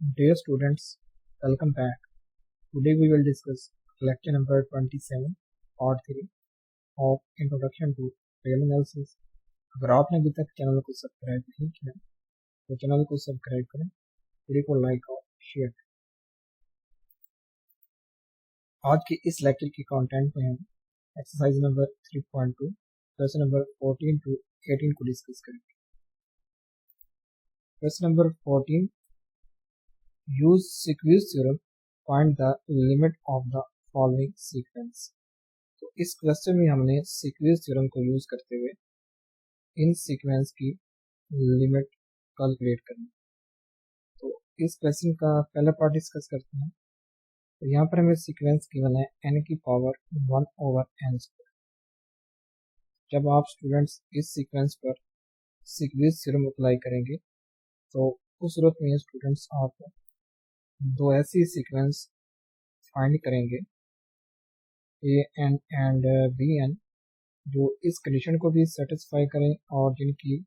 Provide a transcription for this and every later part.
Dear students, welcome back. Today we will discuss lecture number 27, part 3 of Introduction to Real Analysis. अगर आपने अभी तक channel को subscribe नहीं किया तो चैनल को सब्सक्राइब करें, वीडियो को लाइक और शेयर करें। आज के इस लेक्चर के कंटेंट में हम exercise number 3.2 question number 14 to 18 को डिस्कस करेंगे। Question number 14, use sequence theorem, find the limit of the following sequence। तो इस क्वेश्चन में हमने सीक्वेंस थ्योरम को यूज करते हुए इन सीक्वेंस की लिमिट कैलकुलेट करनी। तो इस क्वेश्चन का पहला पार्ट डिस्कस करते हैं। तो यहाँ पर हमें सीक्वेंस गिवन है n की पावर 1/n²। जब आप स्टूडेंट्स इस सीक्वेंस पर सीक्वेंस थ्योरम अप्लाई करेंगे तो उस सूरत में स्टूडेंट्स आप दो ऐसी सीक्वेंस फाइंड करेंगे an एंड bn जो इस कंडीशन को भी सेटिस्फाई करें और जिनकी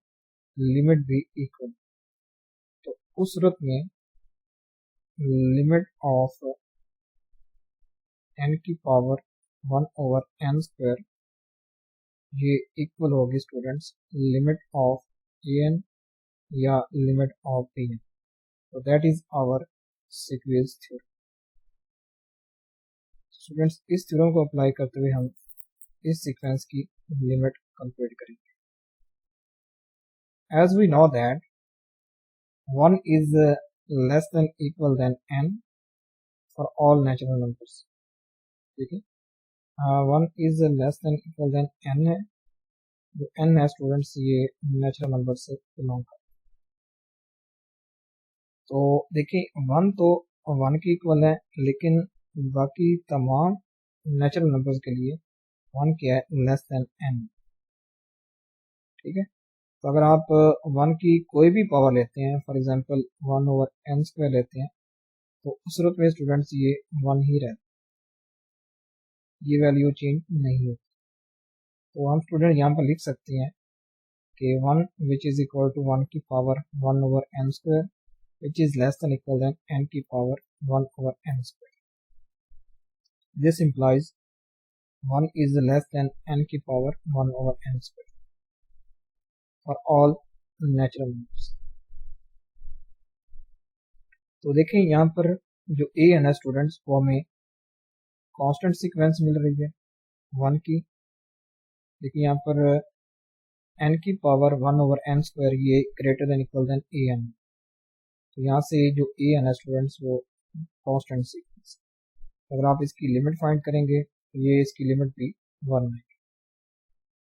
लिमिट भी इक्वल। तो उस सूरत में लिमिट ऑफ n की पावर 1/n² ये इक्वल होगी स्टूडेंट्स लिमिट ऑफ an या लिमिट ऑफ bn। तो that is our sequence theorem. Students इस थ्योरम को अप्लाई करते हुए हम इस सीक्वेंस की लिमिट कैलकुलेट करेंगे। As we know that 1 is less than equal than n for all natural numbers। ठीक है, 1 is less than equal than n है, जो n है स्टूडेंट्स ये नेचुरल नंबर से बिलोंग करता है। तो देखिए 1 तो 1 के इक्वल है, लेकिन बाकी तमाम नेचुरल नंबर्स के लिए 1 क्या है, लेस देन n। ठीक है, तो अगर आप 1 की कोई भी पावर लेते हैं, फॉर एग्जांपल 1/n² लेते हैं, तो उस सूरत में स्टूडेंट्स ये 1 ही रहता है, ये वैल्यू चेंज नहीं होती। तो हम स्टूडेंट यहाँ पर लिख सकते हैं कि 1 विच इज इक्वल टू 1 की power 1/n² which is less than equal than n की power 1/n²। This implies 1 is less than n की power 1/n² for all natural numbers। तो देखें यहाँ पर जो a है ना स्टूडेंट्स, वो हमें कांस्टेंट सीक्वेंस मिल रही है 1 की। देखिए यहाँ पर n की पावर 1/n² ये greater than equal than an। तो यहाँ से जो a है ना स्टूडेंट्स वो कांस्टेंट सीक्वेंस। अगर आप इसकी लिमिट फाइंड करेंगे तो ये इसकी लिमिट भी 1 है।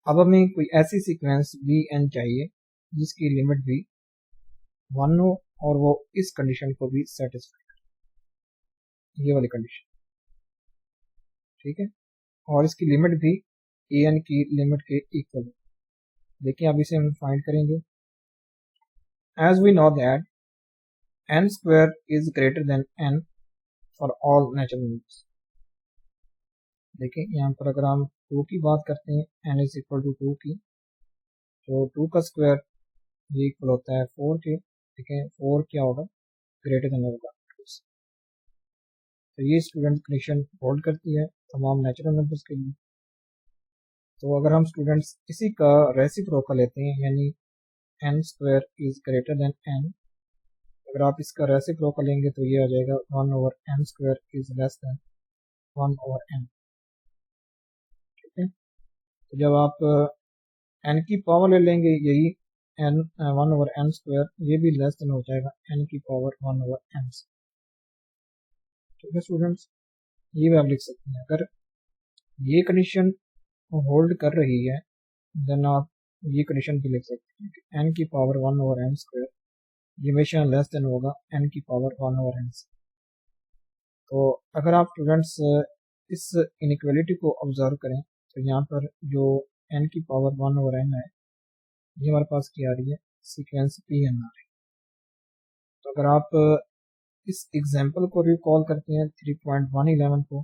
अब हमें कोई ऐसी सीक्वेंस bn चाहिए जिसकी लिमिट भी 1 हो और वो इस कंडीशन को भी सेटिस्फाई करे, ये वाली कंडीशन। ठीक है, और इसकी लिमिट भी an की लिमिट के इक्वल है। देखिए अब इसे हम फाइंड करेंगे। As we know that n² is greater than n for all natural numbers। देखिए यहाँ पर अगर हम 2 की बात करते हैं, n is equal to 2 की, तो 2 का स्क्वायर ये इक्वल होता है 4 के। ठीक है, 4 क्या होगा, ग्रेटर देन होगा 2 से। तो ये स्टूडेंट कंडीशन होल्ड करती है तमाम नेचुरल नंबर्स के लिए। तो अगर हम स्टूडेंट्स इसी का रेसिप्रोकल लेते हैं, यानी n² is greater than n, अगर आप इसका रेसिप्रोकल लेंगे तो ये आ जाएगा 1/n² is less than 1/n। ठीक है, तो जब आप n की पावर ले लेंगे, यही n 1/n², ये भी लेस देन हो जाएगा n की पावर 1/n से। ठीक है स्टूडेंट्स, ये भी आप लिख सकते हैं। अगर ये कंडीशन होल्ड कर रही है देन आप ये कंडीशन भी लिख सकते हैं कि n की पावर 1/n² ये हमेशा लेस देन होगा n की पावर 1/n से। तो अगर आप स्टूडेंट्स इस इनइक्वालिटी को ऑब्जर्व करें तो यहाँ पर जो n की पावर 1/n है, ये हमारे पास क्या आ रही है, सीक्वेंस pn आ रही है। तो अगर आप इस एग्जाम्पल को रिकॉल करते हैं 3.111 को,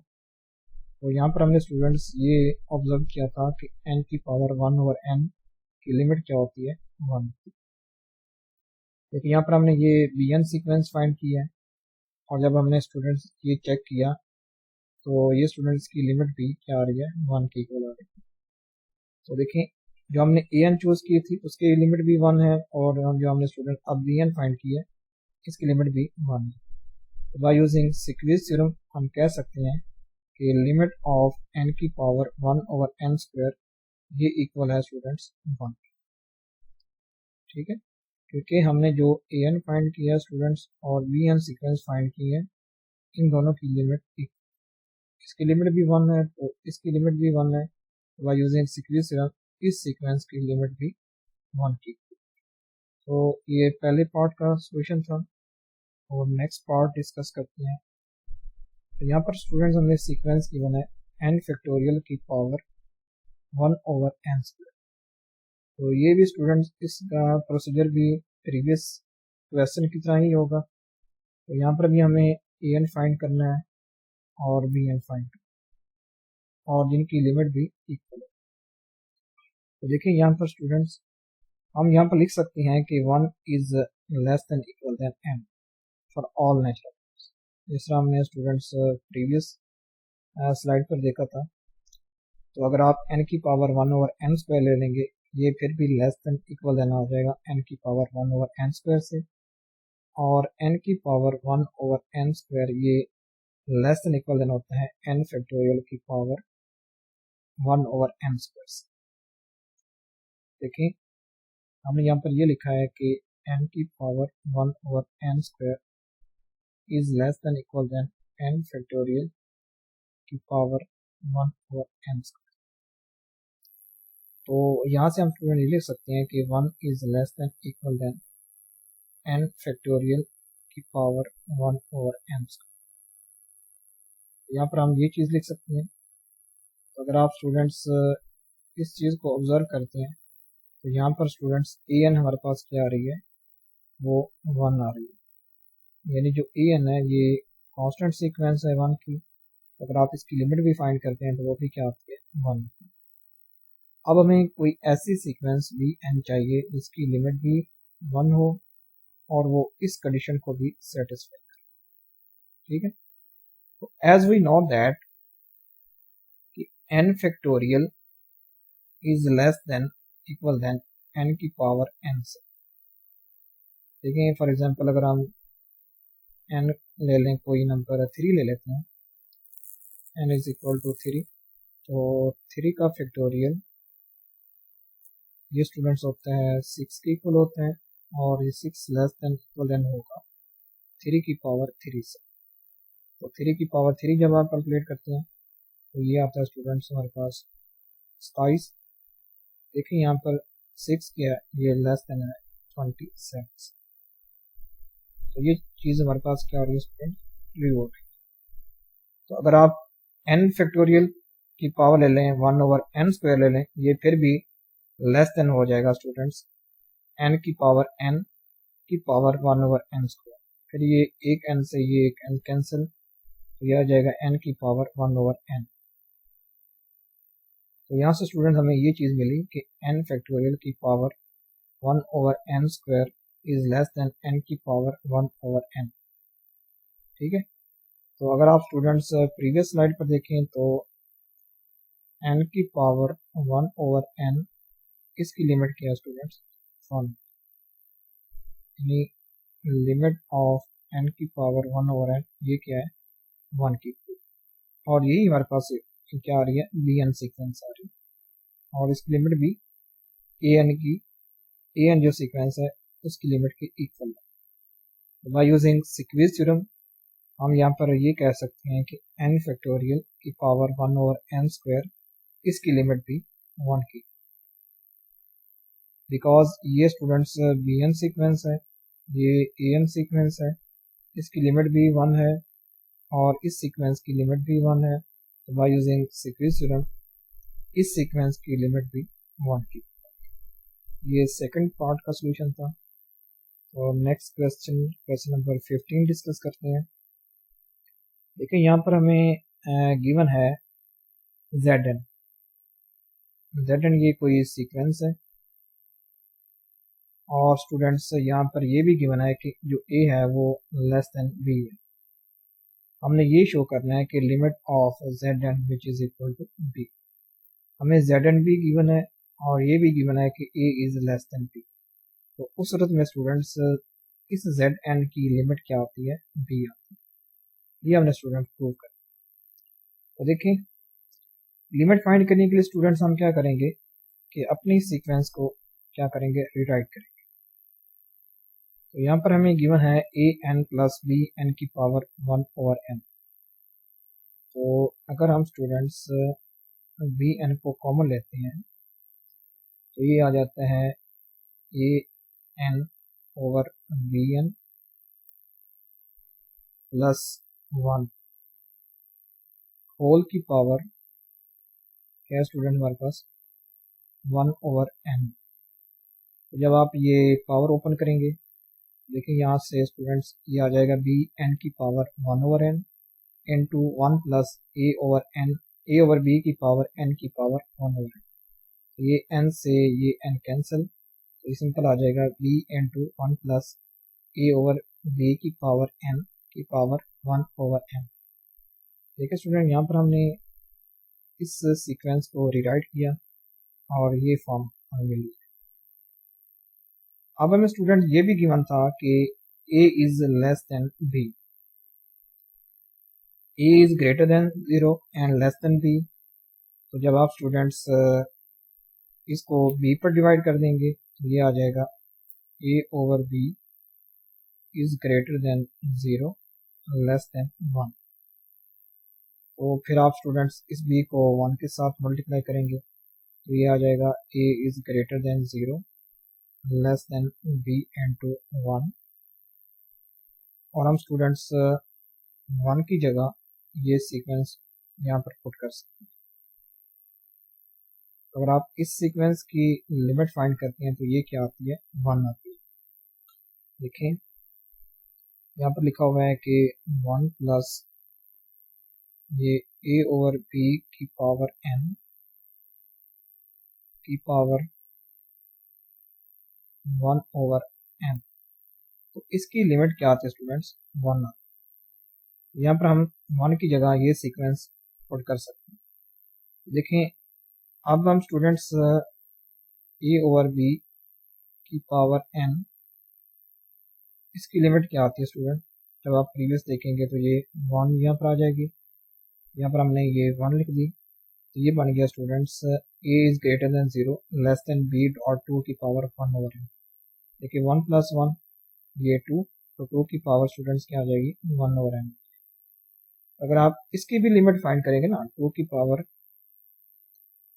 तो यहाँ पर हमने स्टूडेंट्स ये ऑब्जर्व किया था कि n की पावर 1/n की लिमिट क्या होती है, 1। देखिए यहाँ पर हमने ये bn सीक्वेंस फाइंड किया है, और जब हमने स्टूडेंट्स ये चेक किया तो ये स्टूडेंट्स की लिमिट भी क्या आ रही है, 1 के इक्वल आ रही है। तो देखें जो हमने ए एन चूज़ की थी उसकी लिमिट भी 1 है, और जो हमने स्टूडेंट अब बी एन फाइंड की है इसकी लिमिट भी 1 है। तो बाय यूजिंग सीक्वेंस थ्योरम हम कह सकते हैं कि लिमिट ऑफ n की पावर 1 ओवर n स्क्वायर ये इक्वल है स्टूडेंट्स 1। ठीक है, क्योंकि हमने जो ए एन फाइंड किया है स्टूडेंट्स और बी एन सीक्वेंस फाइंड की है, इन दोनों की लिमिट इसकी लिमिट भी 1 है तो इसकी लिमिट भी 1 है। बाय यूजिंग सीक्वेंस थ्योरम इस सीक्वेंस की लिमिट भी 1 की। तो ये पहले पार्ट का सॉल्यूशन था और नेक्स्ट पार्ट डिस्कस करते हैं। तो यहाँ पर स्टूडेंट्स हमने सीक्वेंस गिवन है n फैक्टोरियल की पावर 1 ओवर n स्क्वायर। तो ये भी स्टूडेंट्स इसका प्रोसीजर भी प्रीवियस क्वेश्चन की तरह ही होगा। तो यहाँ पर भी हमें ए एन फाइंड करना है और बी एन फाइंड, और जिनकी लिमिट भी इक्वल है। तो देखिए यहाँ पर स्टूडेंट्स हम यहाँ पर लिख सकते हैं कि 1 is less than equal than n for all natural numbers. जिस तरह हमने स्टूडेंट्स प्रीवियस स्लाइड पर देखा था। तो अगर आप n की पावर 1 ओवर n स्क्वायर ले लेंगे ये फिर भी लेस देन इक्वल देन हो जाएगा n की पावर 1 ओवर n स्क्वायर से, और n की पावर 1 ओवर n स्क्वायर ये लेस देन इक्वल देन होता है n फैक्टोरियल की पावर 1 ओवर n स्क्वायर से। देखिए हमने यहाँ पर ये लिखा है कि n की power 1 over n square is less than equal than n factorial की पावर 1 ओवर n स्क्वायर। तो यहाँ से हम स्टूडेंट ये लिख सकते हैं कि 1 is less than equal than n factorial की पावर 1 ओवर n स्क्वायर। यहाँ पर हम ये चीज़ लिख सकते हैं। तो अगर आप स्टूडेंट्स इस चीज़ को ऑब्जर्व करते हैं तो यहाँ पर स्टूडेंट्स ए एन हमारे पास क्या आ रही है, वो 1 आ रही है। यानी जो ए एन है ये कांस्टेंट सीक्वेंस है 1 की। अगर आप इसकी लिमिट भी फाइंड करते हैं तो वो भी क्या आती है, 1। अब हमें कोई ऐसी सीक्वेंस बी एन चाहिए जिसकी लिमिट भी 1 हो और वो इस कंडीशन को भी सेटिस्फाई करे। ठीक है, तो as we know that n factorial is less than equal than n की पावर n से। देखें फॉर एग्जांपल अगर हम n ले लें, कोई नंबर 3 ले लेते हैं, n इज इक्वल टू 3, तो 3 का फैक्टोरियल ये स्टूडेंट्स होता है 6 के इक्वल होता है, और ये 6 लेस देन इक्वल देन होगा 3 की पावर 3 से। तो 3 की पावर 3 जब आप कैलकुलेट करते हैं तो ये आता है स्टूडेंट्स हमारे पास 27। देखिए यहाँ पर 6 क्या है, ये लेस देन है 27। तो ये चीज़ हमारे पास क्या हो रही है स्टूडेंट, ट्रू हो रही है। तो अगर आप n फैक्टोरियल की पावर ले लें 1 ओवर n स्क्वायर ले लें, ये फिर भी लेस देन हो जाएगा स्टूडेंट्स n की पावर n की पावर 1 ओवर n स्क्वायर। फिर ये एक n से ये एक n कैंसिल, तो यह आ जाएगा n की पावर 1 ओवर n। तो यहाँ से स्टूडेंट हमें ये चीज़ मिली कि n फैक्टोरियल की power 1 over n square is less then n की पावर 1 ओवर n। ठीक है, तो अगर आप स्टूडेंट्स प्रीवियस स्लाइड पर देखें तो n की पावर 1 ओवर n इसकी लिमिट क्या है स्टूडेंट्स, 1। यानी लिमिट ऑफ n की पावर 1 ओवर n ये क्या है, 1 की। और यही हमारे पास क्या आ रही है, बी एन सीक्वेंस आ रही है, और इसकी लिमिट भी ए एन जो सीक्वेंस है उसकी लिमिट के इक्वल है। बाय यूजिंग सीक्वेंस थ्योरम हम यहाँ पर ये कह सकते हैं कि n फैक्टोरियल की पावर 1 ओवर n स्क्वायर इसकी लिमिट भी 1 की। बिकॉज ये स्टूडेंट्स बी एन सीक्वेंस है, ये ए एन सीक्वेंस है, इसकी लिमिट भी 1 है और इस सीक्वेंस की लिमिट भी 1 है। तो बाय यूजिंग सीक्वेंस थ्योरम इस सीक्वेंस की लिमिट भी 1 की। ये सेकंड पार्ट का सॉल्यूशन था। तो नेक्स्ट क्वेश्चन नंबर 15 डिस्कस करते हैं। देखिए यहाँ पर हमें गिवन है Zn। Zn ये कोई सीक्वेंस है, और स्टूडेंट्स यहाँ पर ये भी गिवन है कि जो A है वो लेस देन B है। हमने ये शो करना है कि limit of z n which is equal to b. हमें जेड एन भी गिवन है और ये भी गिवन है कि ए इज लेस देन बी। तो उस सूरत में स्टूडेंट्स इस जेड एन की लिमिट क्या होती है, बी आती है। ये हमने स्टूडेंट प्रूव कर। तो देखें, लिमिट फाइंड करने के लिए स्टूडेंट्स हम क्या करेंगे कि अपनी सीक्वेंस को क्या करेंगे, रीराइट करेंगे। तो यहाँ पर हमें गिवन है A N plus B N की पावर 1 ओवर एन। तो अगर हम स्टूडेंट्स बी एन को कॉमन लेते हैं तो ये आ जाता है A N over B N plus 1 whole की पावर क्या स्टूडेंट हमारे पास 1 ओवर एन। तो जब आप ये पावर ओपन करेंगे, देखिए यहाँ से स्टूडेंट्स ये आ जाएगा बी एन की power 1 over N into 1 plus A over N, A over B की पावर एन की पावर 1 ओवर एन। ये एन से ये एन कैंसिल, तो ये सिंपल आ जाएगा B into 1 plus A over B की पावर एन की पावर 1 ओवर एन। देखिए स्टूडेंट, यहाँ पर हमने इस सीक्वेंस को रीराइट किया और ये फॉर्म हमें मिल गया। अब हमें स्टूडेंट ये भी गिवन था कि a is less then b, a is greater than 0 and less than b। तो जब आप स्टूडेंट्स इसको b पर डिवाइड कर देंगे तो ये आ जाएगा a over b is greater than 0 less than 1। तो फिर आप स्टूडेंट्स इस b को 1 के साथ मल्टीप्लाई करेंगे तो ये आ जाएगा a is greater than 0 less then b into 1। और हम स्टूडेंट्स 1 की जगह ये सीक्वेंस यहाँ पर पुट कर सकते हैं। तो अगर आप इस सीक्वेंस की लिमिट फाइंड करते हैं तो ये क्या आती है, 1 आती है। देखें यहाँ पर लिखा हुआ है कि 1 प्लस ये a ओवर b की पावर n की पावर 1 ओवर n। तो इसकी लिमिट क्या आती है स्टूडेंट्स, 1 आती है। यहाँ पर हम 1 की जगह ये सीक्वेंस पुट कर सकते हैं। देखें अब हम स्टूडेंट्स a ओवर b की पावर n, इसकी लिमिट क्या आती है स्टूडेंट, जब आप प्रीवियस देखेंगे तो ये 1 यहाँ पर आ जाएगी। यहाँ पर हमने ये 1 लिख दी तो ये बन गया students a is greater than 0 less then b dot 2 की पावर 1 ओवर n। देखिए 1 प्लस 1 ये 2, तो 2 की पावर स्टूडेंट्स क्या आ जाएगी, 1 ओवर n। अगर आप इसकी भी लिमिट फाइंड करेंगे ना, 2 की पावर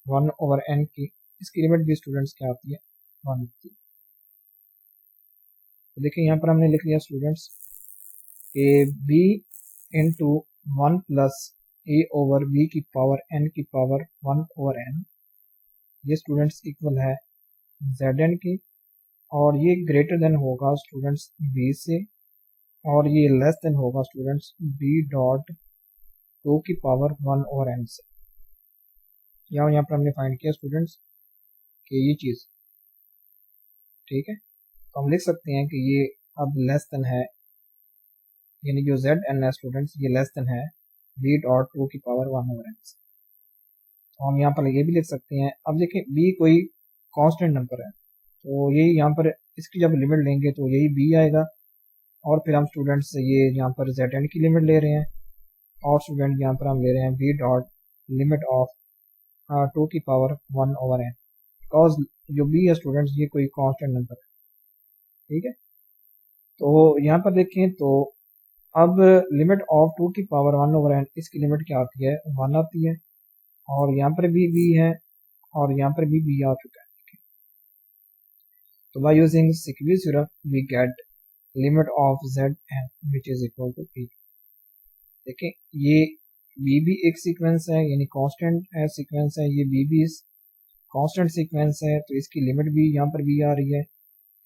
1 ओवर n की, इसकी लिमिट भी स्टूडेंट्स क्या आती है, 1 आती है। तो देखिए यहाँ पर हमने लिख लिया स्टूडेंट्स कि b into 1 plus a over b की पावर n की पावर 1 ओवर n, ये स्टूडेंट्स इक्वल है zn के, और ये ग्रेटर देन होगा स्टूडेंट्स b से, और ये लेस देन होगा स्टूडेंट्स b डॉट 2 की पावर 1 ओवर n से। यहाँ पर हमने फाइंड किया स्टूडेंट्स कि ये चीज़ ठीक है। तो हम लिख सकते हैं कि ये अब लेस देन है, यानी जो जेड एन है स्टूडेंट्स ये लेस देन है b डॉट 2 की पावर 1 ओवर n से। तो हम यहाँ पर ये भी लिख सकते हैं। अब देखें b कोई कांस्टेंट नंबर है, तो यही यहाँ पर इसकी जब लिमिट लेंगे तो यही b आएगा, और फिर हम स्टूडेंट्स ये यहाँ पर जेड एन की लिमिट ले रहे हैं, और स्टूडेंट यहाँ पर हम ले रहे हैं b डॉट लिमिट ऑफ 2 की पावर 1 ओवर n, बिकॉज जो b है स्टूडेंट्स ये कोई कांस्टेंट नंबर है, ठीक है। तो यहाँ पर देखें तो अब लिमिट ऑफ 2 की पावर 1 ओवर n, इसकी लिमिट क्या आती है, 1 आती है, और यहाँ पर भी b है और यहाँ पर भी b आ चुका है। तो by using squeeze theorem we get limit of z n which is equal to b। देखें ये b भी एक सीक्वेंस है, यानी कांस्टेंट है सीक्वेंस है, ये b भी कांस्टेंट सीक्वेंस है, तो इसकी लिमिट भी यहाँ पर b आ रही है,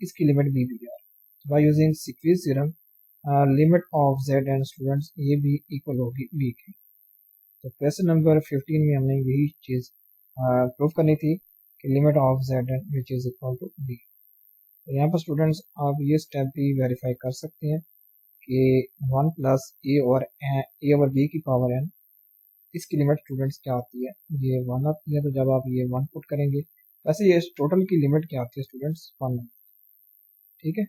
इसकी लिमिट b भी आ रही है। तो by using squeeze theorem limit of z and students ये भी इक्वल होगी b की। तो क्वेश्चन नंबर 15 में हमने यही चीज़ प्रूव करनी थी कि limit of z n which is equal to b। तो यहाँ पर स्टूडेंट्स आप ये स्टेप भी वेरीफाई कर सकते हैं कि 1 प्लस ए ओवर बी की पावर एन, इसकी लिमिट स्टूडेंट्स क्या आती है, ये 1 आती है। तो जब आप ये 1 पुट करेंगे, वैसे ये टोटल की लिमिट क्या आती है स्टूडेंट्स, 1। ठीक है,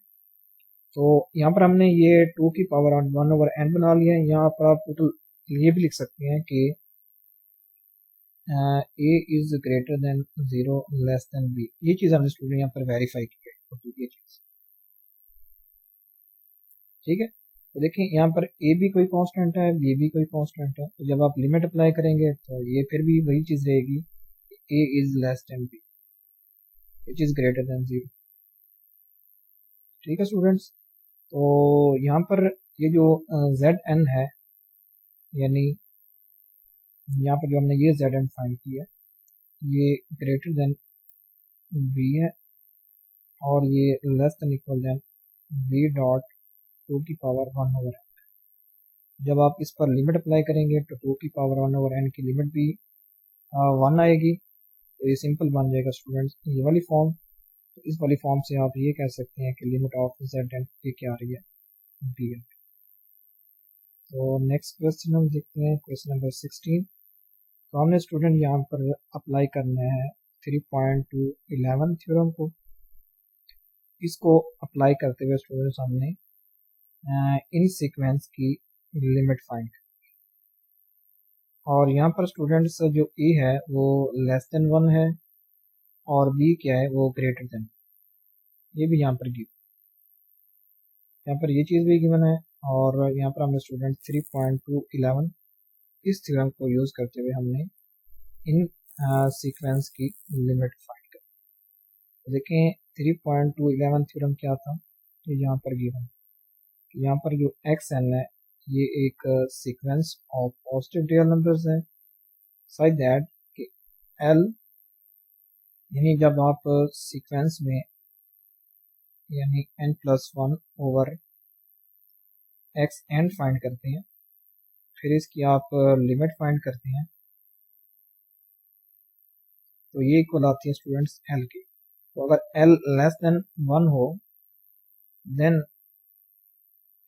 तो यहाँ पर हमने ये 2 की पावर 1 ओवर एन बना लिया है। यहाँ पर आप टोटल ये भी लिख सकते हैं कि ए is greater than 0 less than B. ये चीज़ हमने स्टूडेंट यहाँ पर वेरीफाई की है, तो ये चीज़ ठीक है। तो देखिए यहाँ पर ए भी कोई कांस्टेंट है, बी भी कोई कांस्टेंट है, तो जब आप लिमिट अप्लाई करेंगे तो ये फिर भी वही चीज़ रहेगी, A is less than B which is greater than 0। ठीक है स्टूडेंट्स, तो यहाँ पर ये जो जेड एन है, यानी यहाँ पर जो हमने ये जेड एन फाइंड किया है, ये ग्रेटर देन बी है और ये less than equal than b dot 2 की पावर 1 ओवर एन। जब आप इस पर लिमिट अप्लाई करेंगे तो 2 की पावर 1 ओवर एन की लिमिट भी 1 आएगी, तो ये सिंपल बन जाएगा स्टूडेंट्स ये वाली फॉर्म। तो इस वाली फॉर्म से आप ये कह सकते हैं कि लिमिट ऑफ जेड एन ये क्या आ रही है, डी एन। तो नेक्स्ट क्वेश्चन हम देखते हैं, क्वेश्चन नंबर 16। तो हमने स्टूडेंट यहाँ पर अप्लाई करना है 3.211 थ्योरम को। इसको अप्लाई करते हुए स्टूडेंट्स हमने इन सीक्वेंस की लिमिट फाइंड, और यहाँ पर स्टूडेंट्स जो ए है वो लेस देन 1 है और बी क्या है वो ग्रेटर देन, ये भी यहाँ पर गिव, यहाँ पर ये चीज़ भी गिवन है। और यहाँ पर हमने स्टूडेंट 3.211 इस थ्योरम को यूज़ करते हुए हमने इन सीक्वेंस की लिमिट फाइंड कर। तो देखें 3.211 थ्योरम क्या था, तो यहाँ पर गिवन, यहाँ पर जो एक्स एन है ये एक sequence of positive real numbers है, सच दैट कि एल, यानी जब आप सीक्वेंस में यानी n plus 1 over x n find करते हैं, फिर इसकी आप लिमिट फाइंड करते हैं, तो ये इक्वल आती है स्टूडेंट्स एल की। तो अगर एल लेस देन 1 हो देन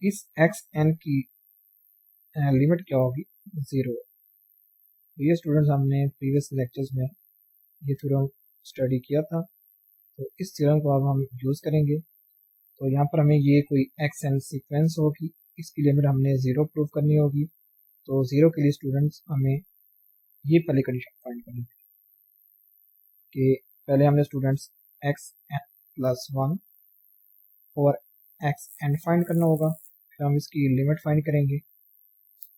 इस एक्स एन की लिमिट क्या होगी, 0। तो ये स्टूडेंट्स हमने प्रीवियस लेक्चर्स में ये थ्योरम स्टडी किया था, तो इस थ्योरम को अब हम यूज़ करेंगे। तो यहाँ पर हमें ये कोई एक्स एन सीक्वेंस होगी, इसकी लिमिट हमने 0 प्रूव करनी होगी। तो 0 के लिए स्टूडेंट्स हमें ये पहले कंडीशन फाइंड करनी है कि पहले हमने स्टूडेंट्स एक्स एन प्लस 1 और एक्स एन फाइंड करना होगा, फिर हम इसकी लिमिट फाइंड करेंगे।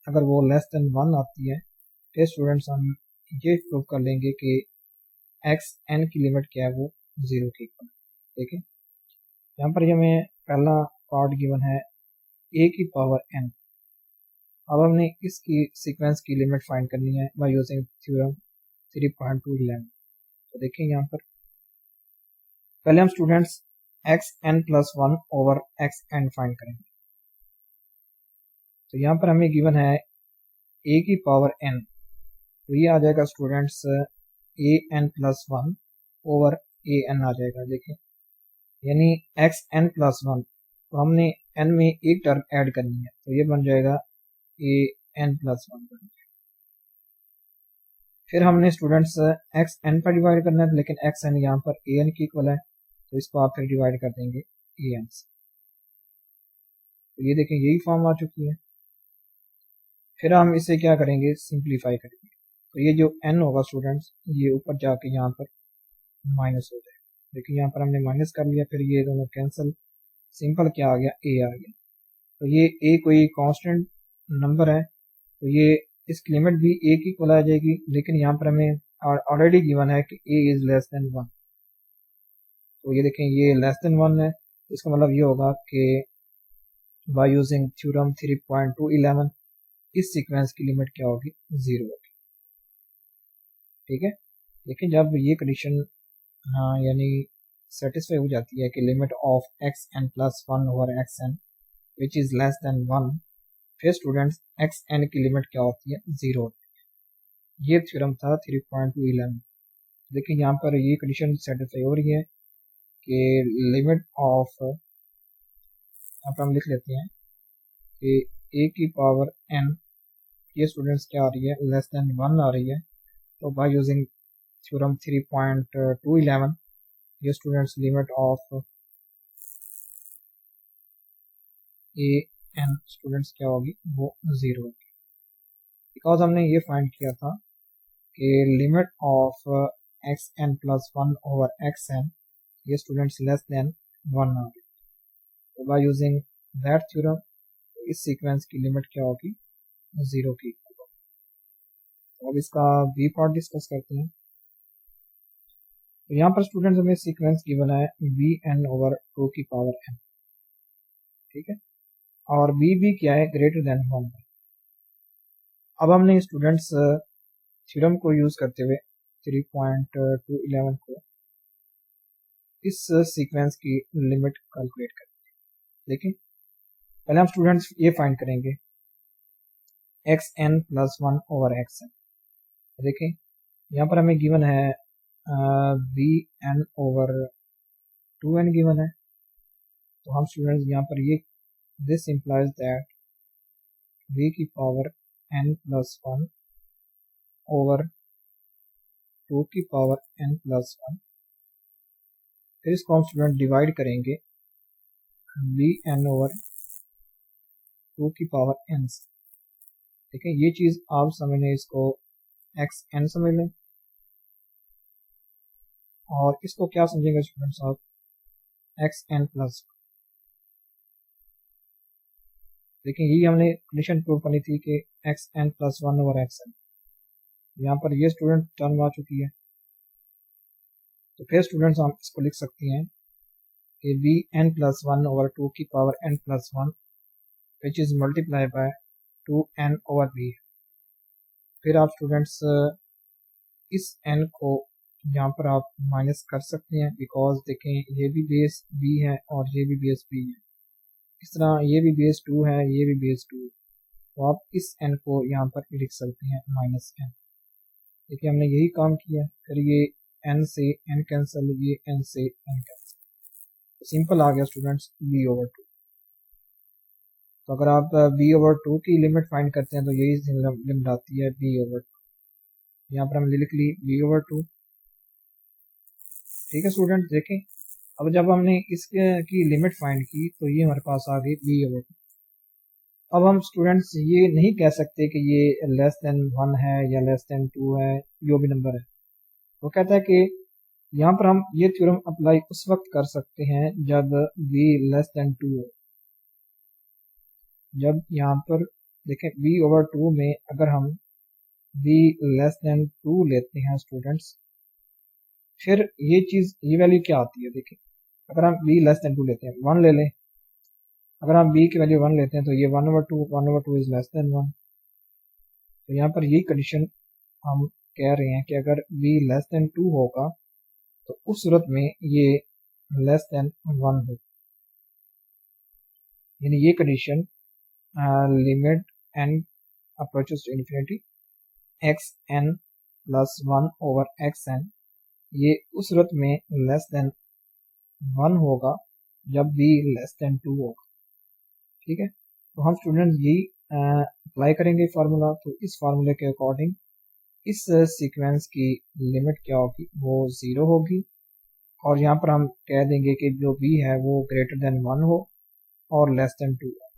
अगर वो लेस देन 1 आती है फिर स्टूडेंट्स हम ये प्रूव कर लेंगे कि एक्स एन की लिमिट क्या है, वो 0 के इक्वल। ठीक है, यहाँ पर हमें पहला पार्ट गिवन है ए की पावर एन। अब हमने इसकी सीक्वेंस की लिमिट फाइंड करनी है बाय यूजिंग थ्योरम 3.211। तो देखें यहाँ पर पहले हम students x n plus 1 over x n find करेंगे। तो यहाँ पर हमें गिवन है ए की पावर एन, तो ये आ जाएगा students A N plus 1 over A N आ जाएगा। देखें यानी एक्स एन प्लस 1, तो हमने एन में एक टर्म ऐड करनी है, तो ये बन जाएगा ए एन प्लस 1। फिर हमने स्टूडेंट्स एक्स एन पर डिवाइड करना है, लेकिन एक्स एन यहाँ पर ए एन की इक्वल है, तो इसको आप फिर डिवाइड कर देंगे ए एन से। तो ये देखें यही फॉर्म आ चुकी है। फिर हम इसे क्या करेंगे, सिंप्लीफाई करेंगे। तो ये जो n होगा स्टूडेंट्स ये ऊपर जाके यहाँ पर माइनस हो जाए। देखिए यहाँ पर हमने माइनस कर लिया, फिर ये दोनों कैंसिल, सिंपल क्या आ गया, a आ गया। तो ये a कोई कांस्टेंट नंबर है, तो ये इसकी लिमिट भी a की इक्वल आ जाएगी, लेकिन यहाँ पर हमें ऑलरेडी गिवन है कि a इज लेस देन 1। तो ये देखें ये लेस देन 1 है, इसका मतलब ये होगा कि बाय यूजिंग थ्योरम 3.211 इस सीक्वेंस की लिमिट क्या होगी, 0 होगी। ठीक है, लेकिन जब ये कंडीशन यानी सेटिस्फाई हो जाती है कि limit of x n plus 1 over x n which is less than 1, फिर स्टूडेंट्स एक्स एन की लिमिट क्या होती है, 0 होती है। ये थ्योरम था 3.211। देखिए यहाँ पर ये कंडीशन सेटिस्फाई हो रही है कि लिमिट ऑफ, यहाँ पर हम लिख लेते हैं कि ए की पावर n ये स्टूडेंट्स क्या आ रही है, लेस देन 1 आ रही है। तो बाय यूजिंग थ्योरम 3.211 ये students limit of a n students क्या होगी, वो 0 होगी। बिकॉज हमने ये फाइंड किया था कि limit of x n plus 1 over x n ये स्टूडेंट्स लेस देन 1 आ गई। तो बाय यूजिंग दैट थ्योरम इस सीक्वेंस की लिमिट क्या होगी, 0 की। तो अब इसका बी पार्ट डिस्कस करते हैं। तो यहाँ पर स्टूडेंट्स हमें सीक्वेंस गिवन है बी एन ओवर 2 की पावर एन, ठीक है, और बी भी क्या है, ग्रेटर देन 1। अब हमने स्टूडेंट्स थ्योरम को यूज करते हुए 3.211 को इस सीक्वेंस की लिमिट कैलकुलेट करेंगे। देखिए पहले हम स्टूडेंट्स ये फाइंड करेंगे x n plus 1 over x n. देखिए यहाँ पर हमें गिवन है B N over 2n given है। तो हम स्टूडेंट्स यहाँ पर ये दिस इम्प्लाइज दैट बी की पावर n प्लस 1 ओवर 2 की पावर n प्लस 1, फिर इसको हम स्टूडेंट डिवाइड करेंगे बी एन ओवर 2 की पावर n से। देखिए ये चीज़ आप समझ लें, इसको एक्स एन समझ लें, और इसको क्या समझेंगे स्टूडेंट्स आप, एक्स एन प्लस। देखिए यही हमने कंडीशन प्रूव करनी थी कि x n plus 1 over x n. यहाँ पर ये स्टूडेंट टर्म आ चुकी है। तो फिर स्टूडेंट्स हम इसको लिख सकते हैं कि बी एन प्लस 1 ओवर 2 की power n plus 1 which is multiply by 2n over b. फिर आप स्टूडेंट्स इस n को यहाँ पर आप माइनस कर सकते हैं, बिकॉज देखें ये भी बेस b है और ये भी बेस b है। इस तरह ये भी बेस 2 है, ये भी बेस 2 है। तो आप इस n को यहाँ पर लिख सकते हैं माइनस n। देखिए हमने यही काम किया। फिर ये n से n कैंसिल, ये n से n कैंसिल, तो सिंपल आ गया स्टूडेंट्स b ओवर 2। तो अगर आप b ओवर 2 की लिमिट फाइंड करते हैं तो यही लिमिट आती है b ओवर 2। यहाँ पर हमने लिख ली b ओवर 2। ठीक है स्टूडेंट, देखें अब जब हमने इसके की लिमिट फाइंड की तो ये हमारे पास आ गई b ओवर 2। अब हम स्टूडेंट्स ये नहीं कह सकते कि ये लेस देन 1 है या लेस देन 2 है, जो भी नंबर है। वो कहता है कि यहाँ पर हम ये थ्योरम अप्लाई उस वक्त कर सकते हैं जब b लेस देन 2 हो। जब यहाँ पर देखें b ओवर 2 में अगर हम b लेस देन 2 लेते हैं स्टूडेंट्स, फिर ये चीज़ ये वैल्यू क्या आती है। देखिए अगर हम b लेस देन 2 लेते हैं, 1 ले लें, अगर हम b की वैल्यू 1 लेते हैं तो ये 1 ओवर 2 इज लेस देन 1। तो यहाँ पर यही कंडीशन हम कह रहे हैं कि अगर b लेस देन 2 होगा तो उस सूरत में ये लेस देन 1 हो, यानी ये condition limit n approaches to infinity x n plus 1 over x n, ये उस सूरत में लेस देन 1 होगा जब b लेस देन 2 होगा। ठीक है, तो हम स्टूडेंट यही अप्लाई करेंगे फार्मूला। तो इस फार्मूले के अकॉर्डिंग इस सीक्वेंस की लिमिट क्या होगी, वो 0 होगी, और यहाँ पर हम कह देंगे कि जो b है वो ग्रेटर देन 1 हो और लेस देन 2 हो।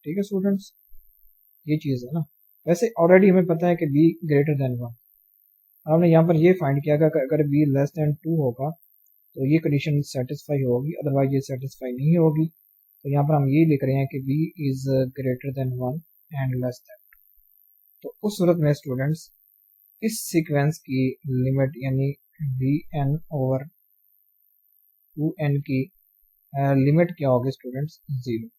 ठीक है स्टूडेंट्स, ये चीज़ है ना। वैसे ऑलरेडी हमें पता है कि b ग्रेटर देन 1। हमने यहाँ पर ये फाइंड किया कि अगर b लेस देन 2 होगा तो ये कंडीशन सेटिस्फाई होगी, अदरवाइज ये सेटिस्फाई नहीं होगी। तो यहाँ पर हम ये लिख रहे हैं कि b is greater then 1 and less than. तो उस सूरत में स्टूडेंट्स इस सीक्वेंस की लिमिट यानी बी एन ओवर 2n की लिमिट क्या होगी स्टूडेंट्स, 0।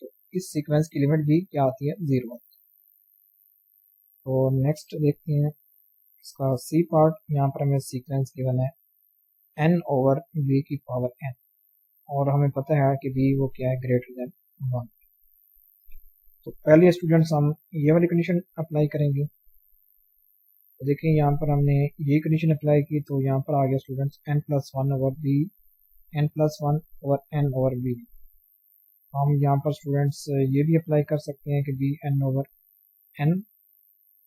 तो इस सीक्वेंस की लिमिट भी क्या आती है, 0। तो नेक्स्ट देखते हैं इसका सी पार्ट। यहाँ पर हमें सीक्वेंस गिवन है n ओवर b की पावर n, और हमें पता है कि b वो क्या है, ग्रेटर देन 1। तो पहले स्टूडेंट्स हम ये वाली कंडीशन अप्लाई करेंगे। तो देखिए यहाँ पर हमने ये कंडीशन अप्लाई की, तो यहाँ पर आ गया students n plus 1 over b, n plus 1 over n over b। हम यहाँ पर स्टूडेंट्स ये भी अप्लाई कर सकते हैं कि बी एन ओवर एन।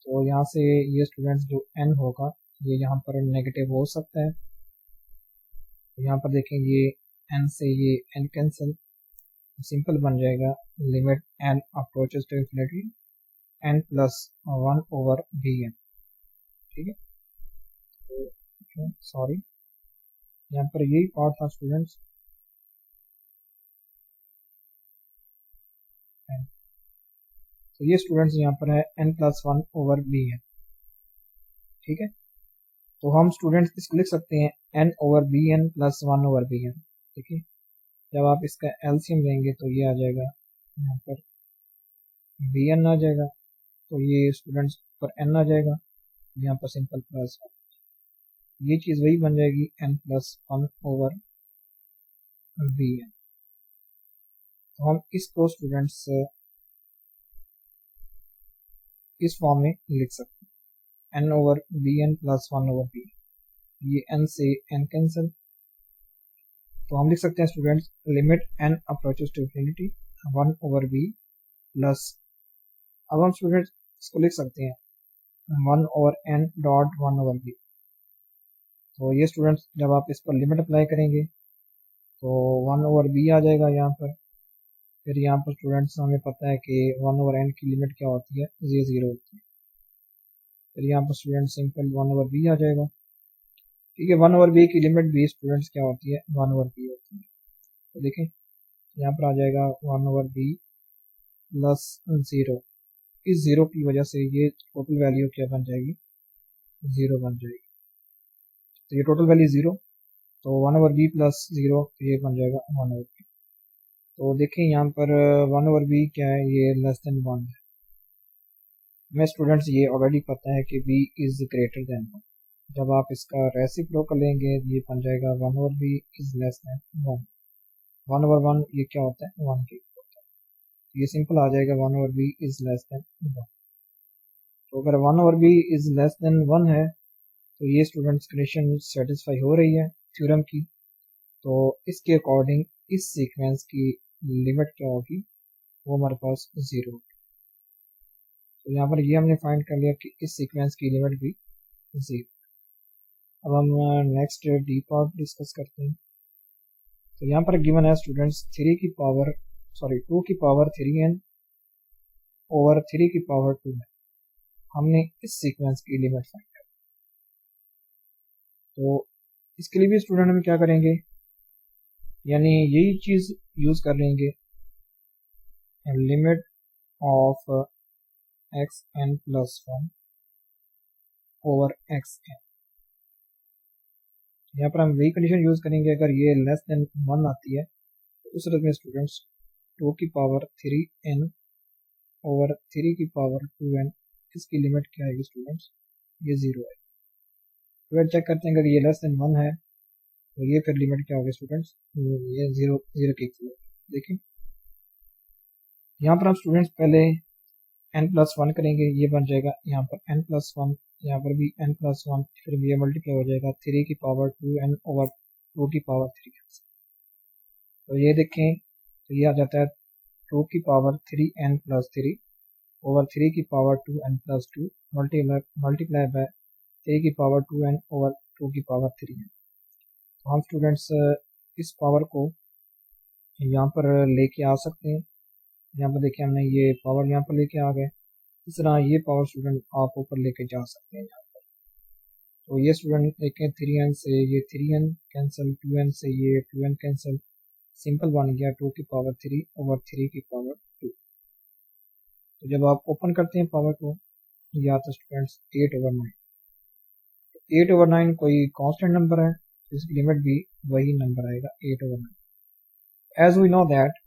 तो यहाँ से ये स्टूडेंट्स जो एन होगा ये यहाँ पर नेगेटिव हो सकता है। तो यहाँ पर देखें ये एन से ये एन कैंसिल, सिंपल बन जाएगा limit n approaches to infinity n plus one over B n. ठीक है, तो सॉरी यहाँ पर यही पार्ट था स्टूडेंट्स। तो ये स्टूडेंट्स यहाँ पर है n plus one over B n. ठीक है, तो हम स्टूडेंट्स इसको लिख सकते हैं n over B N plus one over B n. ठीक है, जब आप इसका एलसीएम लेंगे तो ये आ जाएगा यहाँ पर बी एन आ जाएगा, तो ये स्टूडेंट्स पर एन आ जाएगा, यहाँ पर सिंपल प्लस ये चीज़ वही बन जाएगी n plus one over B n. तो हम इसको स्टूडेंट्स इस फॉर्म में लिख सकते हैं n over B N plus one over b. ये एन से एन कैंसिल, तो हम लिख सकते हैं students limit n approaches to infinity one over b plus, अब हम स्टूडेंट्स इसको लिख सकते हैं one over n dot one over b. तो ये स्टूडेंट्स जब आप इस पर लिमिट अप्लाई करेंगे तो वन ओवर बी आ जाएगा यहाँ पर। फिर यहाँ पर स्टूडेंट्स हमें पता है कि वन ओवर एन की लिमिट क्या होती है, ये ज़ीरो होती है। फिर यहाँ पर student simple one over B आ जाएगा। ठीक है, वन ओवर बी की लिमिट भी स्टूडेंट्स क्या होती है, वन ओवर बी होती है। तो देखें यहाँ पर आ जाएगा one over b plus zero. इस ज़ीरो की वजह से ये टोटल वैल्यू क्या बन जाएगी, ज़ीरो बन जाएगी। तो ये टोटल वैल्यू ज़ीरो, तो one over b plus zero, तो ये बन जाएगा वन ओवर बी। तो देखें यहाँ पर वन ओवर बी क्या है, ये लेस देन वन है। हमें स्टूडेंट्स ये ऑलरेडी पता है कि b is greater than one. जब आप इसका रेसिप्रोकल लेंगे ये बन जाएगा one over b is less than one. One over one ये क्या होता है, वन के होता है। ये सिंपल आ जाएगा one over b is less than one. तो अगर one over b is less than one है तो ये स्टूडेंट्स कंडीशन सेटिस्फाई हो रही है थ्योरम की। तो इसके अकॉर्डिंग इस सीक्वेंस की लिमिट क्या होगी, वो हमारे पास ज़ीरो। तो यहाँ पर ये हमने फाइंड कर लिया कि इस सीक्वेंस की लिमिट भी ज़ीरो। अब हम नेक्स्ट डी पार्ट डिस्कस करते हैं। तो यहाँ पर गिवन है स्टूडेंट्स थ्री की पावर टू की power three n over three की पावर टू है। हमने इस सीक्वेंस की लिमिट फाइंड कर, तो इसके लिए भी स्टूडेंट हम क्या करेंगे, यानी यही चीज़ यूज़ कर लेंगे limit of x n plus one over x n. यहाँ पर हम वही कंडीशन यूज़ करेंगे, अगर ये लेस देन वन आती है तो उस सूरत में स्टूडेंट्स टू की power three n over three की पावर टू एन, इसकी लिमिट क्या आएगी स्टूडेंट्स, ये ज़ीरो है। फिर चेक करते हैं अगर ये लेस देन वन है तो ये फिर लिमिट क्या होगी स्टूडेंट्स, ये ज़ीरो ज़ीरो की इक्वल। देखिए यहाँ पर हम स्टूडेंट्स पहले एन प्लस वन करेंगे, ये बन जाएगा यहाँ पर एन प्लस वन, यहाँ पर भी एन प्लस वन, फिर ये मल्टीप्लाई हो जाएगा थ्री की power two N over two की पावर थ्री। तो ये देखें तो ये आ जाता है टू की power three N plus three over three की power two N plus two multiply by three की power two N over two की पावर थ्री है। तो हम स्टूडेंट्स इस पावर को यहाँ पर लेके आ सकते हैं। यहाँ पर देखिए हमने ये पावर यहाँ पर लेके आ गए, इस तरह ये पावर स्टूडेंट आप ऊपर लेके जा सकते हैं यहाँ पर। तो ये स्टूडेंट देखें थ्री एन से ये three n cancel, two n से ये टू एन कैंसिल, सिंपल बन गया टू की पावर थ्री ओवर थ्री की पावर टू। तो जब आप ओपन करते हैं पावर को ये आता है स्टूडेंट्स एट ओवर नाइन। तो एट ओवर नाइन कोई कांस्टेंट नंबर है तो इसकी लिमिट भी वही नंबर आएगा eight over nine. As we know that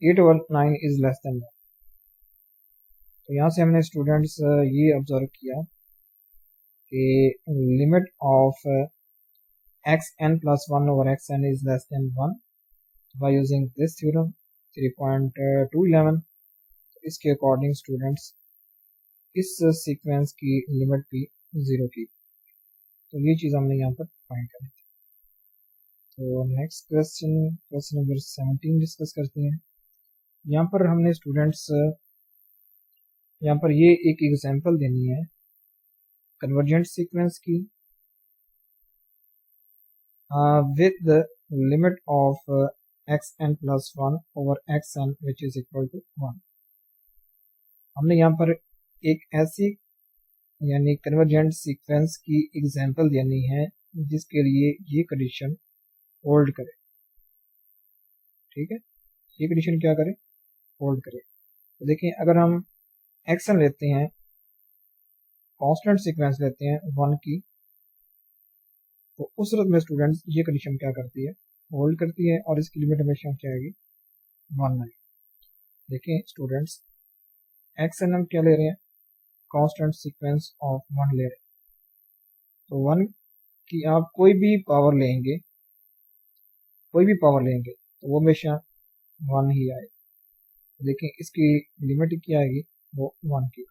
eight over nine is less than one. तो यहाँ से हमने स्टूडेंट्स ये ऑब्जर्व किया कि limit of x n plus one over x n is less than one by using this theorem 3.211। इसके according students इस sequence की लिमिट भी ज़ीरो की। तो ये चीज़ हमने यहाँ पर फाइंड करी थी। तो नेक्स्ट क्वेश्चन नंबर 17 डिस्कस करते हैं। यहाँ पर हमने स्टूडेंट्स यहाँ पर ये एक एग्जांपल देनी है कन्वर्जेंट सीक्वेंस की with the limit of xn plus 1 over xn which is equal to 1। हमने यहाँ पर एक ऐसी यानी कन्वर्जेंट सीक्वेंस की एग्जांपल देनी है जिसके लिए ये कंडीशन होल्ड करे। ठीक है, ये कंडीशन क्या करे, होल्ड करे। तो देखिए अगर हम xn लेते हैं, कांस्टेंट सीक्वेंस लेते हैं 1 की, तो उस सूरत में स्टूडेंट्स ये कंडीशन क्या करती है, होल्ड करती है और इसकी लिमिट हमेशा क्या आएगी, 1 आएगी। देखिए स्टूडेंट्स xn हम क्या ले रहे हैं, कांस्टेंट सीक्वेंस ऑफ 1 ले रहे हैं। तो 1 की आप कोई भी पावर लेंगे तो वो हमेशा 1 ही आए। देखिए इसकी लिमिट क्या आएगी, वो 1 की।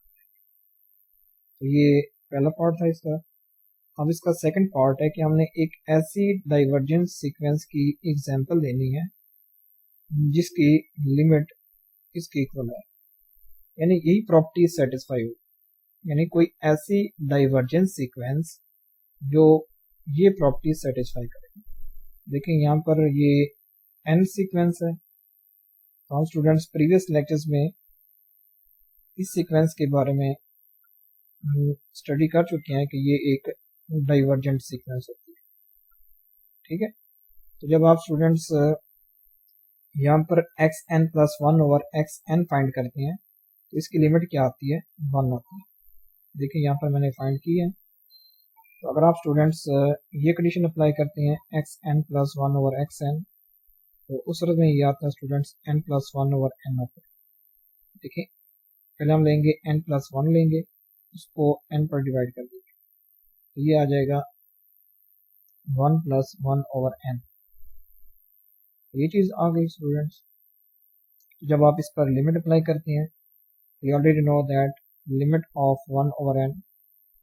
तो ये पहला पार्ट था इसका। अब इसका सेकंड पार्ट है कि हमने एक ऐसी डाइवर्जेंट सीक्वेंस की एग्जांपल देनी है जिसकी लिमिट इसके इक्वल है, यानी यही प्रॉपर्टी सेटिस्फाई हो, यानी कोई ऐसी डाइवर्जेंट सीक्वेंस जो ये प्रॉपर्टी सेटिस्फाई करेगी। देखिए यहाँ पर ये n सीक्वेंस है। तो हम स्टूडेंट्स प्रीवियस लेक्चर्स में इस सीक्वेंस के बारे में स्टडी कर चुके हैं कि ये एक डाइवर्जेंट सीक्वेंस होती है। ठीक है, तो जब आप स्टूडेंट्स यहाँ पर xn plus 1 over xn find करते हैं तो इसकी लिमिट क्या आती है, 1 आती है। देखिए यहाँ पर मैंने फाइंड की है। तो अगर आप स्टूडेंट्स ये कंडीशन अप्लाई करते हैं xn प्लस 1 ओवर xn, तो उस सूरत में ये आता है students n plus 1 over n आता है। देखिए पहले हम लेंगे n प्लस 1 लेंगे, उसको n पर डिवाइड कर देंगे, तो ये आ जाएगा 1 प्लस 1 ओवर n। ये चीज़ आ गई स्टूडेंट्स। जब आप इस पर लिमिट अप्लाई करते हैं, we already know that limit of 1 over n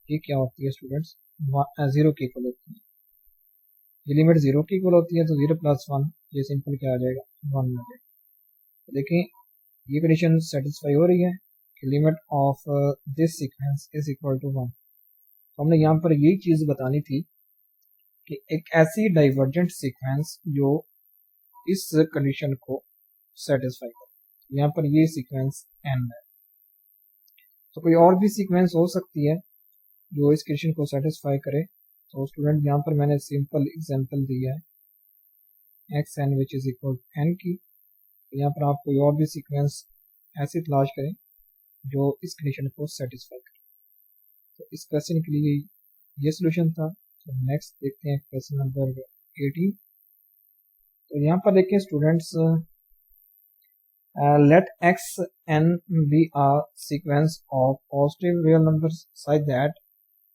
ये क्या होती है स्टूडेंट्स, 0 की इक्वल होती है। ये लिमिट 0 की इक्वल होती है तो 0 प्लस 1 ये सिंपल क्या आ जाएगा, 1 आ जाएगा। तो देखें ये कंडीशन सेटिस्फाई हो रही है कि limit of this sequence is equal to 1। तो हमने यहाँ पर यही चीज़ बतानी थी कि एक ऐसी डाइवर्जेंट सीक्वेंस जो इस कंडीशन को सेटिस्फाई करे। यहाँ पर ये सीक्वेंस n है। तो कोई और भी सीक्वेंस हो सकती है जो इस कंडीशन को सेटिस्फाई करे। तो स्टूडेंट यहाँ पर मैंने सिंपल एग्जांपल दिया है xn which is equal to n की। तो यहाँ पर आप कोई और भी सीक्वेंस ऐसी तलाश करें जो इस कंडीशन को सेटिस्फाई करे। तो इस क्वेश्चन के लिए ये सोल्यूशन था। तो नेक्स्ट देखते हैं क्वेश्चन नंबर 18। तो यहाँ पर देखिए students, let xn be a sequence of positive real numbers such that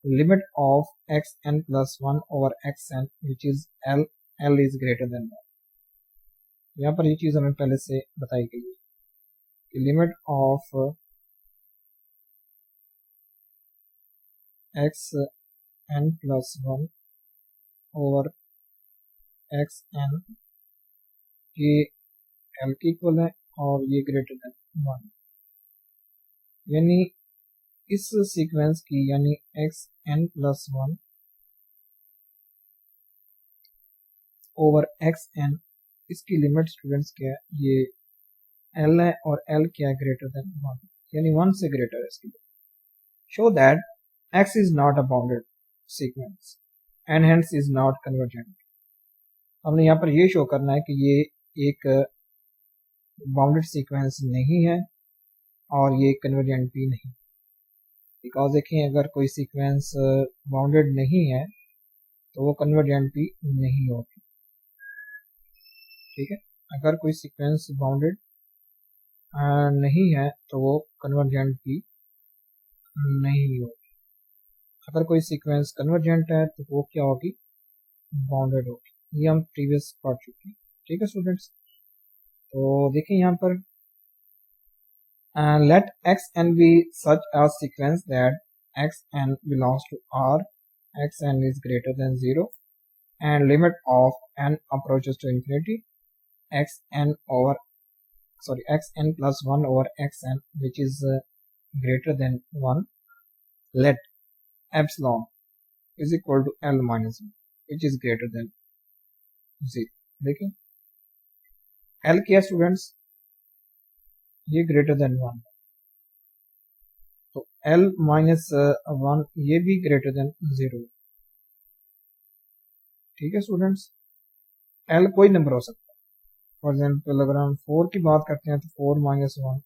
limit of xn plus 1 over xn which is l is greater than 1। यहाँ पर ये चीज़ हमें पहले से बताई गई है कि limit of xn plus 1 over xn ये l की इक्वल है और ये ग्रेटर देन 1, यानी इस सीक्वेंस की यानी xn प्लस 1 ओवर xn इसकी लिमिट स्टूडेंट्स क्या है, ये l है और l क्या है, ग्रेटर देन 1, यानी 1 से ग्रेटर है इसकी। Show that x is not a bounded sequence and hence is not convergent. हमने यहाँ पर ये शो करना है कि ये एक बाउंडेड सीक्वेंस नहीं है और ये कन्वर्जेंट भी नहीं। बिकॉज देखें अगर कोई सीक्वेंस बाउंडेड नहीं है तो वो कन्वर्जेंट भी नहीं होगी। ठीक है, अगर कोई सीक्वेंस बाउंडेड नहीं है तो वो कन्वर्जेंट भी नहीं होगी। अगर कोई सीक्वेंस कन्वर्जेंट है तो वो क्या होगी, बाउंडेड होगी। ये हम प्रीवियस पढ़ चुके हैं। ठीक है स्टूडेंट्स, तो देखिए यहाँ पर let xn be such a sequence that xn belongs to R, xn is greater than 0 and limit of n approaches to infinity xn over xn plus 1 over xn which is greater than 1, let epsilon is equal to L minus 1 which is greater than 0. देखें L क्या students, ये greater then 1, तो L minus 1 ये भी greater than 0. ठीक है students, L कोई number हो सकता है. फॉर एग्जाम्पल अगर हम 4 की बात करते हैं तो 4 माइनस 1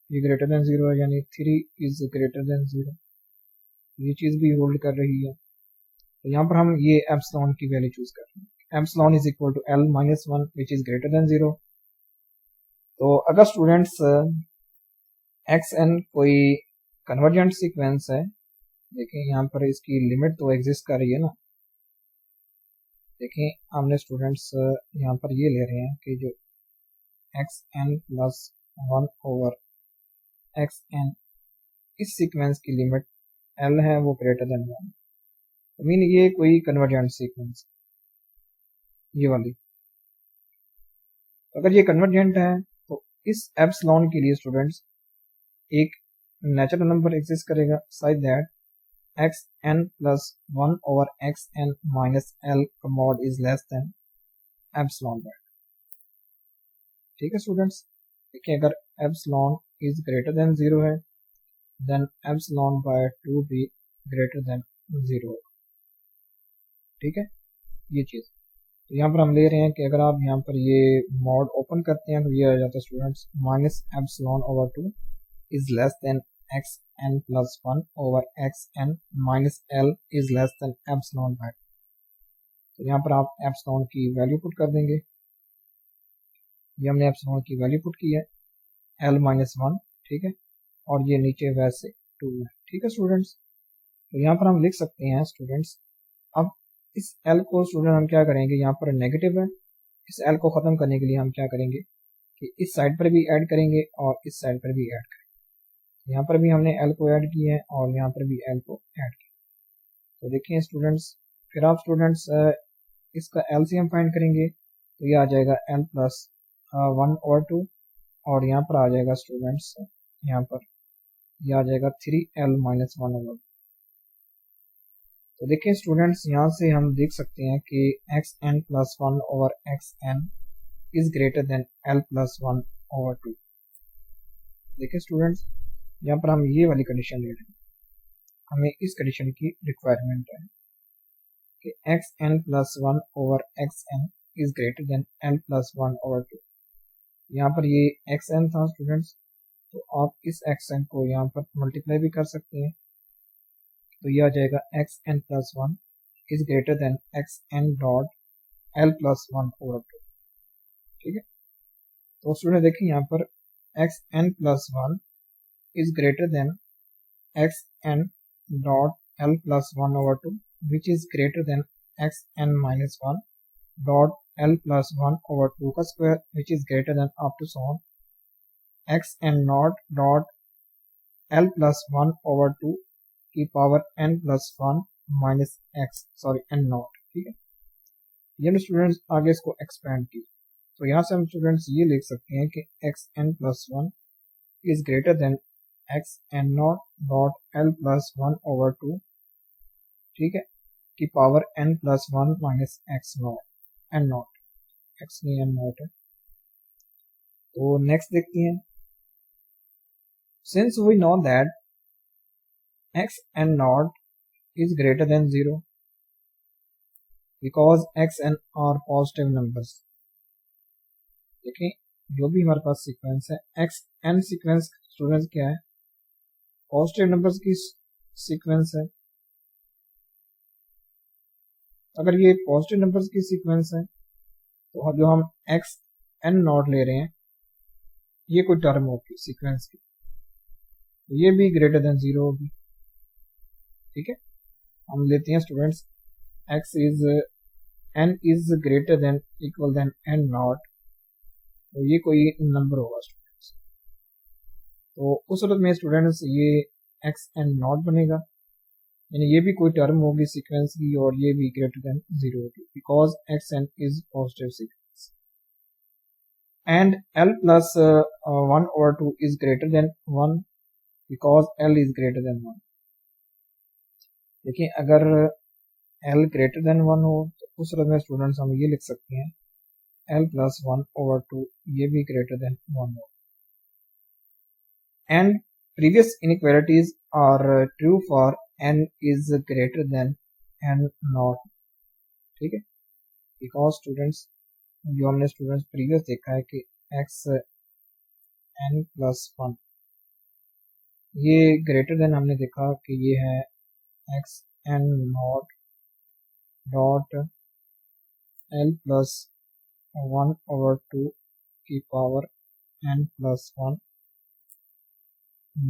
ये ग्रेटर देन 0 है, यानी 3 इज ग्रेटर देन 0. ये चीज़ भी होल्ड कर रही है. तो यहाँ पर हम ये एप्सिलॉन की वैल्यू चूज कर रहे हैं. Epsilon is equal to L minus 1 which is greater than 0. तो अगर स्टूडेंट्स xn कोई कन्वर्जेंट सीक्वेंस है, देखें यहाँ पर इसकी लिमिट तो एग्जिस्ट कर रही है ना. देखें हमने स्टूडेंट्स यहाँ पर ये ले रहे हैं कि जो xn प्लस 1 ओवर xn इस सीक्वेंस की लिमिट L है वो ग्रेटर देन 1. मीन ये कोई कन्वर्जेंट सीक्वेंस ये वाली. अगर ये कन्वर्जेंट है तो इस एप्सिलॉन के लिए स्टूडेंट्स एक नेचुरल नंबर एग्जिस्ट करेगा size that xn plus 1 over xn minus L का mod is less then epsilon bye. ठीक है स्टूडेंट्स, देखिए अगर एप्सिलॉन इज ग्रेटर देन 0 है देन एप्सिलॉन बाय 2 भी ग्रेटर देन 0. ठीक है ये चीज़. तो यहाँ पर हम ले रहे हैं कि अगर आप यहाँ पर ये मॉड ओपन करते हैं तो ये आ जाता है students minus epsilon over 2 is less then xn plus 1 over xn minus L is less then epsilon bye. तो यहाँ पर आप एप्सिलॉन की वैल्यू पुट कर देंगे. ये हमने एप्सिलॉन की वैल्यू पुट की है L माइनस 1. ठीक है, और ये नीचे वैसे 2 है. ठीक है स्टूडेंट्स, तो यहाँ पर हम लिख सकते हैं स्टूडेंट्स. अब इस L को स्टूडेंट हम क्या करेंगे, यहाँ पर नेगेटिव है, इस L को ख़त्म करने के लिए हम क्या करेंगे कि इस साइड पर भी ऐड करेंगे और इस साइड पर भी ऐड करेंगे. यहाँ पर भी हमने L को ऐड किया है और यहाँ पर भी L को ऐड किया. तो देखिए स्टूडेंट्स, फिर आप स्टूडेंट्स इसका LCM फाइंड करेंगे तो ये आ जाएगा L प्लस 1 और 2 और यहाँ पर आ जाएगा स्टूडेंट्स, यहाँ पर ये आ जाएगा 3L माइनस 1 ओवर. तो देखिए स्टूडेंट्स, यहाँ से हम देख सकते हैं कि xn plus 1 over xn is greater then L plus 1 over 2. देखिए स्टूडेंट्स, यहाँ पर हम ये वाली कंडीशन ले रहे हैं, हमें इस कंडीशन की रिक्वायरमेंट है कि xn plus 1 over xn is greater then L plus 1 over 2. यहाँ पर ये xn था स्टूडेंट्स, तो आप इस xn को यहाँ पर मल्टीप्लाई भी कर सकते हैं. तो ये आ जाएगा xn plus 1 is greater than xn dot L plus 1 over 2. ठीक है, तो स्टूडेंट देखिए यहाँ पर xn plus 1 is greater than xn dot L plus 1 over 2 which is greater than xn minus 1 dot L plus 1 over 2 का square which is greater than up to so on xn naught dot L plus 1 over 2 की power n plus 1 minus x n not. ठीक है, ये students आगे इसको expand की, तो यहाँ से हम स्टूडेंट्स ये लिख सकते हैं कि xn plus 1 is greater than xn naught dot L plus 1 over 2. ठीक है, की power n plus 1 minus x naught n naught, x नहीं n नॉट है. तो नेक्स्ट देखते हैं. Since we know that xn naught is greater than 0 because xn are positive numbers. देखिए जो भी हमारे पास सीक्वेंस है xn सीक्वेंस स्टूडेंट्स क्या है, पॉजिटिव नंबर्स की सीक्वेंस है. अगर ये पॉजिटिव नंबर्स की सीक्वेंस है तो जो हम xn नॉट ले रहे हैं ये कोई टर्म होगी सीक्वेंस की, तो ये भी ग्रेटर देन 0 होगी. ठीक है, हम लेते हैं students x is n is greater than equal than n naught, तो ये कोई नंबर होगा स्टूडेंट्स. तो उस सूरत में स्टूडेंट्स ये xn नॉट बनेगा, यानी ये भी कोई टर्म होगी सीक्वेंस की और ये भी ग्रेटर देन 0 होगी because xn is positive sequence. and L plus 1 over 2 is greater than 1 because L is greater than 1. देखिए अगर L greater than 1 हो तो उस सूरत में स्टूडेंट्स हम ये लिख सकते हैं L plus 1 over 2 ये भी greater than 1 हो. And previous inequalities are true for n is greater than n not. ठीक है, because स्टूडेंट्स जो हमने स्टूडेंट्स प्रीवियस देखा है कि x n plus 1 ये ग्रेटर देन हमने देखा कि ये है x n not dot l plus 1 over 2 की power n plus 1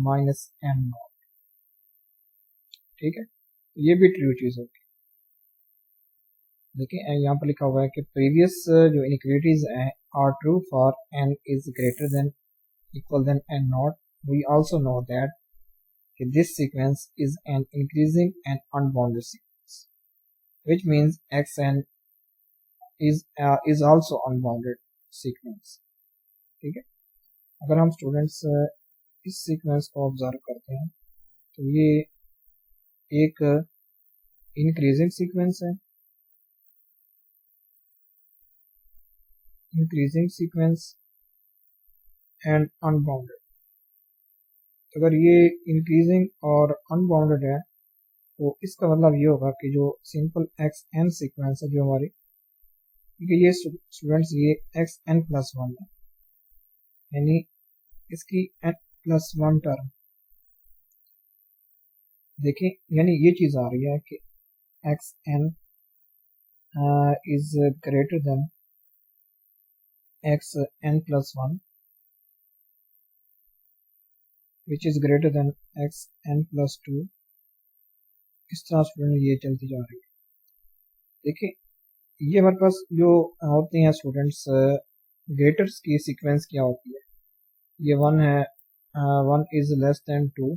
minus n not. ठीक है, ये भी ट्रू चीज होगी. देखिए यहाँ पर लिखा हुआ है कि प्रीवियस जो इनइक्वालिटीज हैं are true for n is greater than equal than n naught. We also know that this sequence is an increasing and unbounded sequence, which means xn is also unbounded sequence. ठीक है, अगर हम students इस sequence को observe करते हैं तो ये एक इंक्रीजिंग सीक्वेंस है, इंक्रीजिंग सीक्वेंस एंड अनबाउंडेड. अगर ये इंक्रीजिंग और अनबाउंडेड है तो इसका मतलब ये होगा कि जो सिंपल एक्स एन सीक्वेंस है जो हमारी, क्योंकि ये स्टूडेंट्स ये एक्स एन प्लस 1 है, यानी इसकी एन प्लस 1 टर्म. देखिए यानी ये चीज आ रही है कि x n is greater than x n plus 1 which is greater than x n plus 2. इस तरह स्टूडेंट ये चलती जा रही है. देखिए ये हमारे पास जो होते हैं स्टूडेंट्स ग्रेटर्स की सीक्वेंस क्या होती है. ये 1 है, 1 इज लेस देन 2,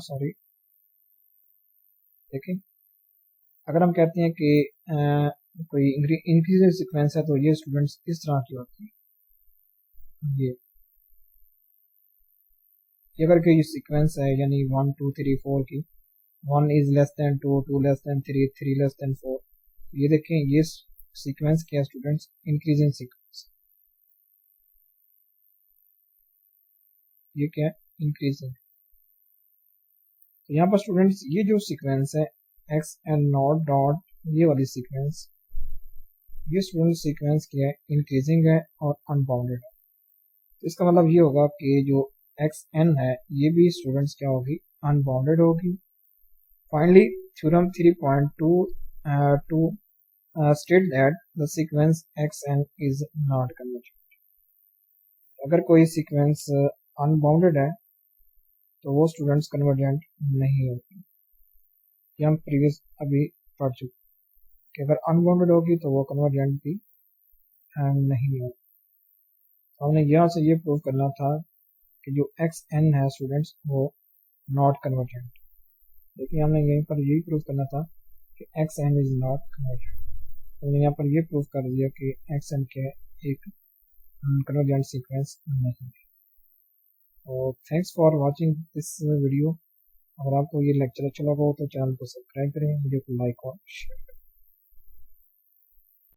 सॉरी. देखिए अगर हम कहते हैं कि कोई इंक्रीजिंग सीक्वेंस है तो ये स्टूडेंट्स इस तरह की होती है. ये अगर कोई सीक्वेंस है यानी 1 2 3 4 की, 1 is less then 2, 2 less than 3, 3 less than 4. ये देखें ये सीक्वेंस क्या स्टूडेंट्स, इंक्रीजिंग सीक्वेंस. ये क्या है, इंक्रीजिंग. तो यहाँ पर स्टूडेंट्स ये जो सीक्वेंस है एक्स एन नॉट डॉट ये वाली सीक्वेंस, ये स्टूडेंट सीक्वेंस क्या है, इंक्रीजिंग है और अनबाउंडेड है. तो इसका मतलब ये होगा कि जो एक्स एन है ये भी स्टूडेंट्स क्या होगी, अनबाउंडेड होगी. Finally theorem 3.2 state that the sequence xn is not convergent. अगर कोई सीक्वेंस अनबाउंडेड है तो वो स्टूडेंट्स कन्वर्जेंट नहीं होती. ये हम प्रीवियस अभी पढ़ चुके कि अगर अनबाउंडेड होगी तो वो कन्वर्जेंट भी नहीं होगी. हमने यहाँ से ये प्रूव करना था कि जो एक्स एन है स्टूडेंट्स वो नॉट कन्वर्जेंट. देखिए हमने यहीं पर यही प्रूव करना था कि x n is not convergent. हमने यहाँ पर ये प्रूव कर दिया कि एक्स एन के एक कन्वर्जेंट सीक्वेंस नहीं है. तो thanks for watching this video. अगर आपको ये लेक्चर अच्छा लगा हो तो चैनल को सब्सक्राइब करें, वीडियो को लाइक और शेयर करें.